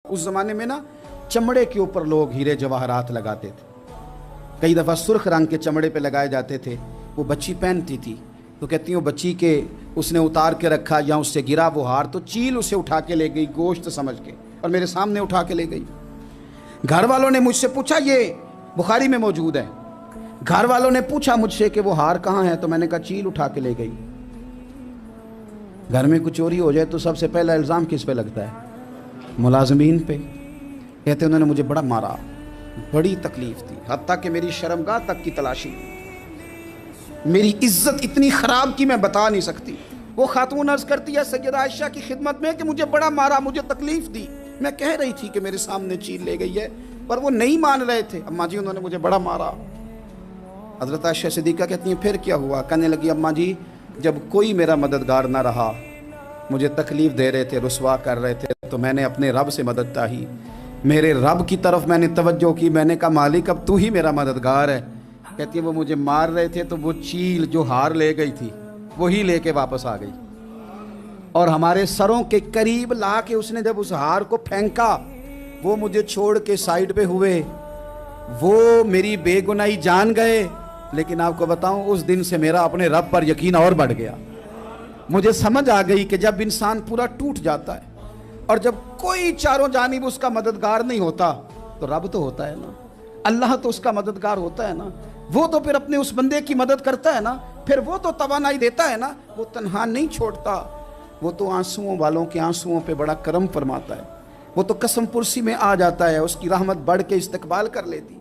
اس زمانے میں نا چمڑے کے اوپر لوگ ہیرے جواہرات لگاتے تھے، کئی دفعہ سرخ رنگ کے چمڑے پہ لگائے جاتے تھے۔ وہ بچی پہنتی تھی تو کہتی ہوں بچی کے اس نے اتار کے رکھا یا اس سے گرا وہ ہار تو چیل اسے اٹھا کے لے گئی گوشت سمجھ کے، اور میرے سامنے اٹھا کے لے گئی۔ گھر والوں نے مجھ سے پوچھا، یہ بخاری میں موجود ہے، گھر والوں نے پوچھا مجھ سے کہ وہ ہار کہاں ہے، تو میں نے کہا چیل اٹھا کے لے گئی۔ گھر میں کچھ چوری ہو جائے تو سب سے پہلا الزام کس پہ لگتا ہے؟ ملازمین پہ۔ کہتے انہوں نے مجھے بڑا مارا، بڑی تکلیف تھی، حتیٰ کہ میری شرمگاہ تک کی تلاشی، میری عزت اتنی خراب کی میں بتا نہیں سکتی۔ وہ خاتون عرض کرتی ہے سیدہ عائشہ کی خدمت میں کہ مجھے بڑا مارا، مجھے تکلیف دی۔ میں کہہ رہی تھی کہ میرے سامنے چیل لے گئی ہے، پر وہ نہیں مان رہے تھے۔ اماں جی انہوں نے مجھے بڑا مارا۔ حضرت عائشہ صدیقہ کہتی ہیں پھر کیا ہوا؟ کہنے لگی اماں جی جب کوئی میرا مددگار نہ رہا، مجھے تکلیف دے رہے تھے، رسوا کر رہے تھے، تو میں نے اپنے رب سے مدد چاہی، میرے رب کی طرف میں نے توجہ کی، میں نے کہا مالک اب تو ہی میرا مددگار ہے۔ کہتی ہے وہ مجھے مار رہے تھے تو وہ چیل جو ہار لے گئی تھی وہی لے کے واپس آ گئی، اور ہمارے سروں کے قریب لا کے اس نے جب اس ہار کو پھینکا، وہ مجھے چھوڑ کے سائیڈ پہ ہوئے، وہ میری بے گناہی جان گئے۔ لیکن آپ کو بتاؤں اس دن سے میرا اپنے رب پر یقین اور بڑھ گیا۔ مجھے سمجھ آ گئی کہ جب انسان پورا ٹوٹ جاتا ہے اور جب کوئی چاروں جانب اس کا مددگار نہیں ہوتا تو رب تو ہوتا ہے نا، اللہ تو اس کا مددگار ہوتا ہے نا، وہ تو پھر اپنے اس بندے کی مدد کرتا ہے نا، پھر وہ تو توانائی دیتا ہے نا، وہ تنہا نہیں چھوڑتا، وہ تو آنسوؤں والوں کے آنسوؤں پہ بڑا کرم فرماتا ہے، وہ تو قسم پرسی میں آ جاتا ہے، اس کی رحمت بڑھ کے استقبال کر لیتی۔